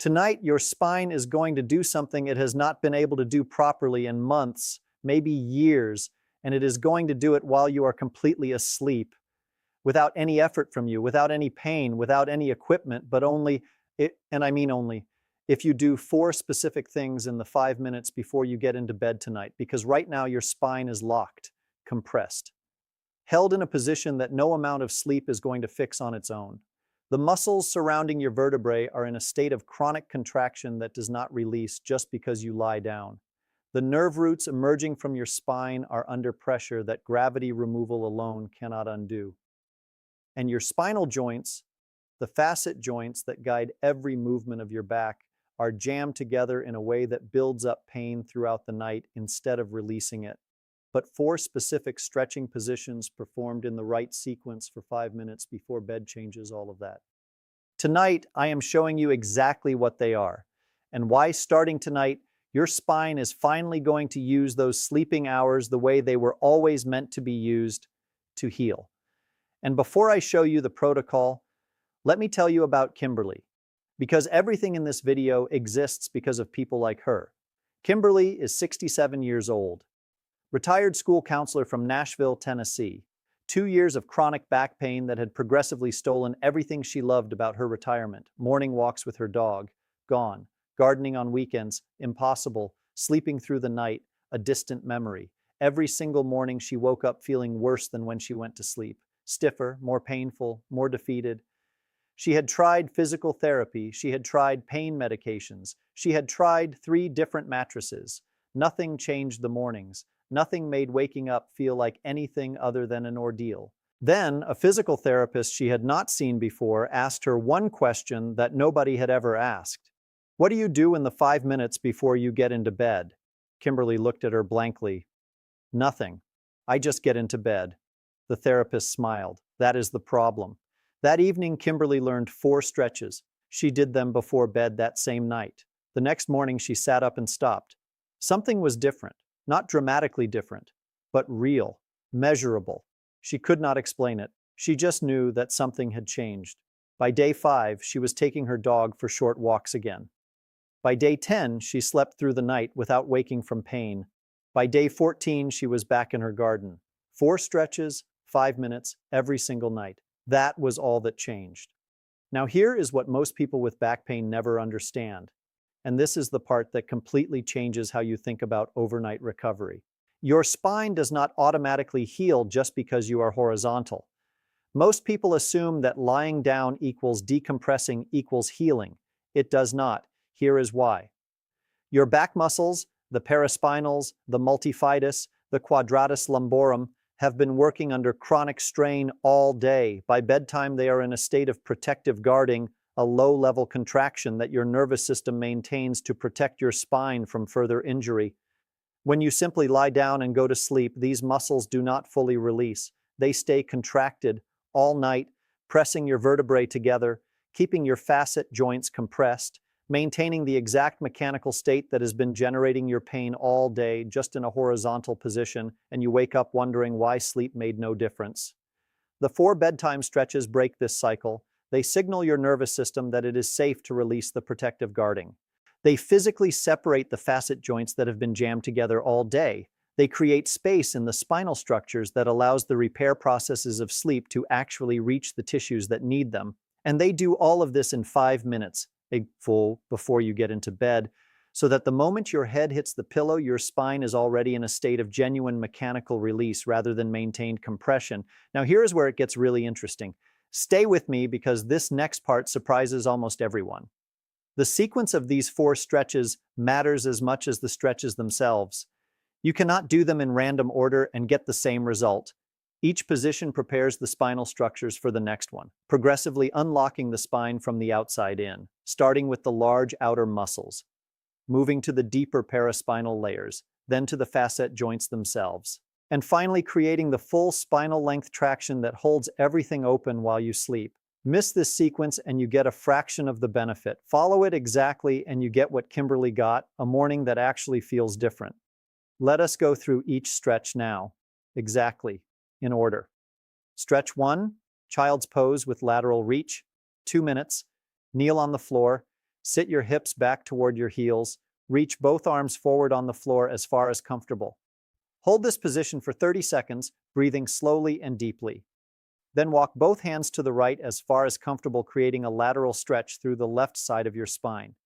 Tonight, your spine is going to do something it has not been able to do properly in months, maybe years, and it is going to do it while you are completely asleep, without any effort from you, without any pain, without any equipment, but only, and I mean only, if you do 4 specific things in the 5 minutes before you get into bed tonight, because right now your spine is locked, compressed, held in a position that no amount of sleep is going to fix on its own. The muscles surrounding your vertebrae are in a state of chronic contraction that does not release just because you lie down. The nerve roots emerging from your spine are under pressure that gravity removal alone cannot undo. And your spinal joints, the facet joints that guide every movement of your back, are jammed together in a way that builds up pain throughout the night instead of releasing it. But 4 specific stretching positions performed in the right sequence for 5 minutes before bed changes all of that. Tonight, I am showing you exactly what they are, and why starting tonight, your spine is finally going to use those sleeping hours the way they were always meant to be used, to heal. And before I show you the protocol, let me tell you about Kimberly, because everything in this video exists because of people like her. Kimberly is 67 years old. Retired school counselor from Nashville, Tennessee. 2 years of chronic back pain that had progressively stolen everything she loved about her retirement. Morning walks with her dog, gone. Gardening on weekends, impossible. Sleeping through the night, a distant memory. Every single morning she woke up feeling worse than when she went to sleep. Stiffer, more painful, more defeated. She had tried physical therapy. She had tried pain medications. She had tried 3 different mattresses. Nothing changed the mornings. Nothing made waking up feel like anything other than an ordeal. Then, a physical therapist she had not seen before asked her one question that nobody had ever asked. "What do you do in the 5 minutes before you get into bed?" Kimberly looked at her blankly. "Nothing. I just get into bed." The therapist smiled. That is the problem. That evening, Kimberly learned 4 stretches. She did them before bed that same night. The next morning, she sat up and stopped. Something was different. Not dramatically different, but real, measurable. She could not explain it. She just knew that something had changed. By day 5, she was taking her dog for short walks again. By day 10, she slept through the night without waking from pain. By day 14, she was back in her garden. 4 stretches, 5 minutes, every single night. That was all that changed. Now here is what most people with back pain never understand. And this is the part that completely changes how you think about overnight recovery. Your spine does not automatically heal just because you are horizontal. Most people assume that lying down equals decompressing equals healing. It does not. Here is why. Your back muscles, the paraspinals, the multifidus, the quadratus lumborum, have been working under chronic strain all day. By bedtime, they are in a state of protective guarding, a low-level contraction that your nervous system maintains to protect your spine from further injury. When you simply lie down and go to sleep, these muscles do not fully release. They stay contracted all night, pressing your vertebrae together, keeping your facet joints compressed, maintaining the exact mechanical state that has been generating your pain all day just in a horizontal position, and you wake up wondering why sleep made no difference. The 4 bedtime stretches break this cycle. They signal your nervous system that it is safe to release the protective guarding. They physically separate the facet joints that have been jammed together all day. They create space in the spinal structures that allows the repair processes of sleep to actually reach the tissues that need them. And they do all of this in 5 minutes, a full before you get into bed, so that the moment your head hits the pillow, your spine is already in a state of genuine mechanical release rather than maintained compression. Now here is where it gets really interesting. Stay with me because this next part surprises almost everyone. The sequence of these 4 stretches matters as much as the stretches themselves. You cannot do them in random order and get the same result. Each position prepares the spinal structures for the next one, progressively unlocking the spine from the outside in, starting with the large outer muscles, moving to the deeper paraspinal layers, then to the facet joints themselves, and finally creating the full spinal length traction that holds everything open while you sleep. Miss this sequence and you get a fraction of the benefit. Follow it exactly and you get what Kimberly got, a morning that actually feels different. Let us go through each stretch now, exactly, in order. Stretch 1, child's pose with lateral reach, 2 minutes. Kneel on the floor, Sit your hips back toward your heels. Reach both arms forward on the floor as far as comfortable. Hold this position for 30 seconds, breathing slowly and deeply. Then walk both hands to the right as far as comfortable, creating a lateral stretch through the left side of your spine.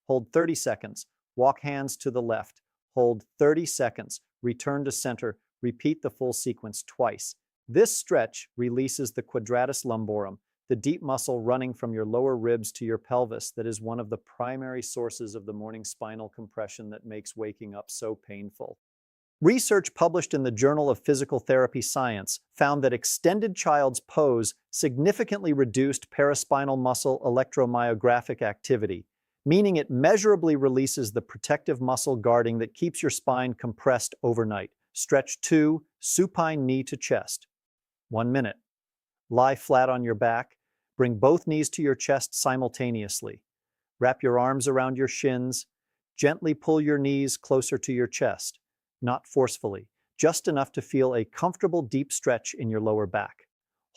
Hold 30 seconds. Walk hands to the left. Hold 30 seconds. Return to center. Repeat the full sequence twice. This stretch releases the quadratus lumborum, the deep muscle running from your lower ribs to your pelvis that is one of the primary sources of the morning spinal compression that makes waking up so painful. Research published in the Journal of Physical Therapy Science found that extended child's pose significantly reduced paraspinal muscle electromyographic activity, meaning it measurably releases the protective muscle guarding that keeps your spine compressed overnight. Stretch 2, supine knee to chest. 1 minute. Lie flat on your back. Bring both knees to your chest simultaneously. Wrap your arms around your shins. Gently pull your knees closer to your chest. Not forcefully, just enough to feel a comfortable deep stretch in your lower back.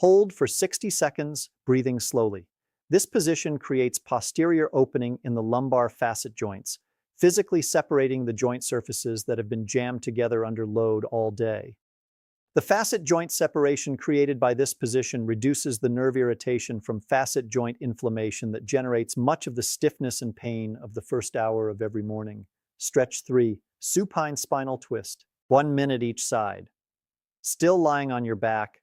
Hold for 60 seconds, breathing slowly. This position creates posterior opening in the lumbar facet joints, physically separating the joint surfaces that have been jammed together under load all day. The facet joint separation created by this position reduces the nerve irritation from facet joint inflammation that generates much of the stiffness and pain of the first hour of every morning. Stretch 3, supine spinal twist. 1 minute each side. Still lying on your back,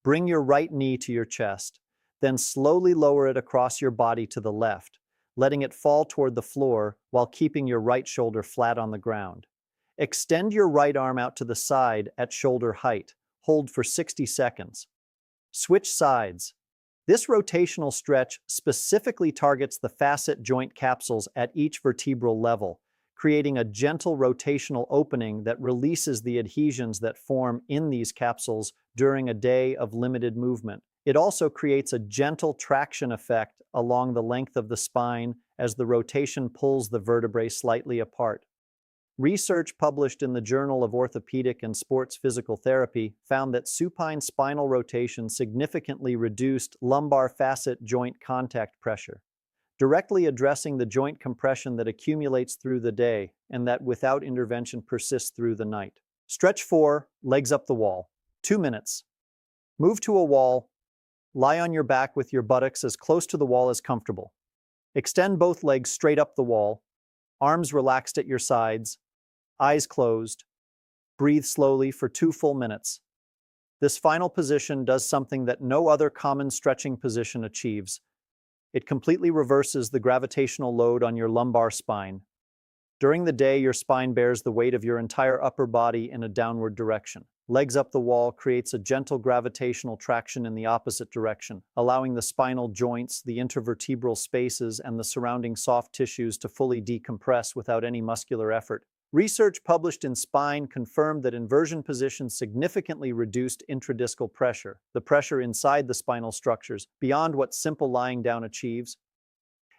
bring your right knee to your chest, then slowly lower it across your body to the left, letting it fall toward the floor while keeping your right shoulder flat on the ground. Extend your right arm out to the side at shoulder height. Hold for 60 seconds. Switch sides. This rotational stretch specifically targets the facet joint capsules at each vertebral level, creating a gentle rotational opening that releases the adhesions that form in these capsules during a day of limited movement. It also creates a gentle traction effect along the length of the spine as the rotation pulls the vertebrae slightly apart. Research published in the Journal of Orthopedic and Sports Physical Therapy found that supine spinal rotation significantly reduced lumbar facet joint contact pressure, directly addressing the joint compression that accumulates through the day and that without intervention persists through the night. Stretch 4, legs up the wall. 2 minutes. Move to a wall. Lie on your back with your buttocks as close to the wall as comfortable. Extend both legs straight up the wall, arms relaxed at your sides, eyes closed. Breathe slowly for 2 full minutes. This final position does something that no other common stretching position achieves. It completely reverses the gravitational load on your lumbar spine. During the day, your spine bears the weight of your entire upper body in a downward direction. Legs up the wall creates a gentle gravitational traction in the opposite direction, allowing the spinal joints, the intervertebral spaces, and the surrounding soft tissues to fully decompress without any muscular effort. Research published in Spine confirmed that inversion positions significantly reduced intradiscal pressure, the pressure inside the spinal structures, beyond what simple lying down achieves.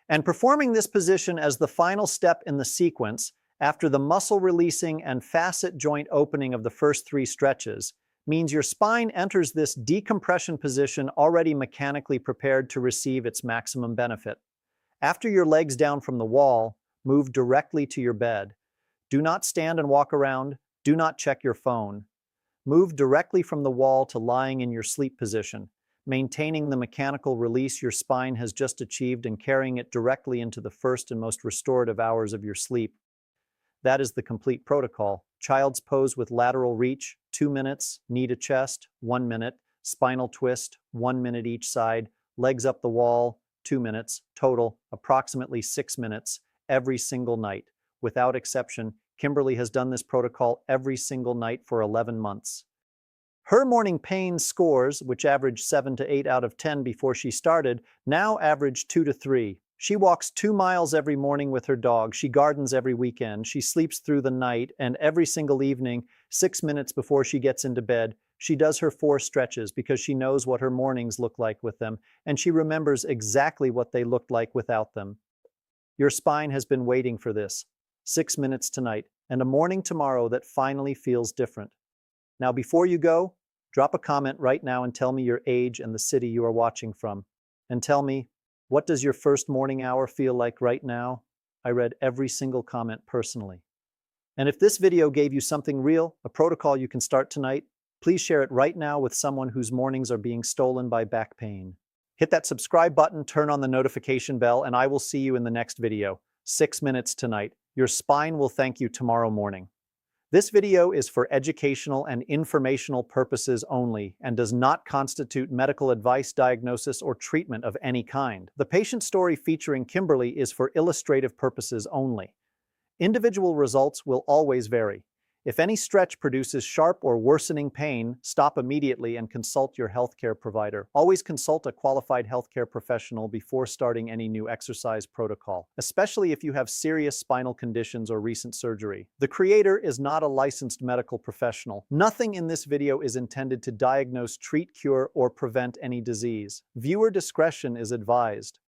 And performing this position as the final step in the sequence, after the muscle releasing and facet joint opening of the first 3 stretches, means your spine enters this decompression position already mechanically prepared to receive its maximum benefit. After your legs down from the wall, move directly to your bed. Do not stand and walk around. Do not check your phone. Move directly from the wall to lying in your sleep position, maintaining the mechanical release your spine has just achieved and carrying it directly into the first and most restorative hours of your sleep. That is the complete protocol. Child's pose with lateral reach, 2 minutes, knee to chest, 1 minute, spinal twist, 1 minute each side, legs up the wall, 2 minutes, total, approximately 6 minutes, every single night. Without exception, Kimberly has done this protocol every single night for 11 months. Her morning pain scores, which averaged 7 to 8 out of 10 before she started, now average 2 to 3. She walks 2 miles every morning with her dog, she gardens every weekend, she sleeps through the night, and every single evening, 6 minutes before she gets into bed, she does her 4 stretches because she knows what her mornings look like with them, and she remembers exactly what they looked like without them. Your spine has been waiting for this. 6 minutes tonight, and a morning tomorrow that finally feels different. Now, before you go, drop a comment right now and tell me your age and the city you are watching from. And tell me, What does your first morning hour feel like right now? I read every single comment personally. And if this video gave you something real, a protocol you can start tonight, please share it right now with someone whose mornings are being stolen by back pain. Hit that subscribe button, turn on the notification bell, and I will see you in the next video. 6 minutes tonight. Your spine will thank you tomorrow morning. This video is for educational and informational purposes only and does not constitute medical advice, diagnosis, or treatment of any kind. The patient story featuring Kimberly is for illustrative purposes only. Individual results will always vary. If any stretch produces sharp or worsening pain, stop immediately and consult your healthcare provider. Always consult a qualified healthcare professional before starting any new exercise protocol, especially if you have serious spinal conditions or recent surgery. The creator is not a licensed medical professional. Nothing in this video is intended to diagnose, treat, cure, or prevent any disease. Viewer discretion is advised.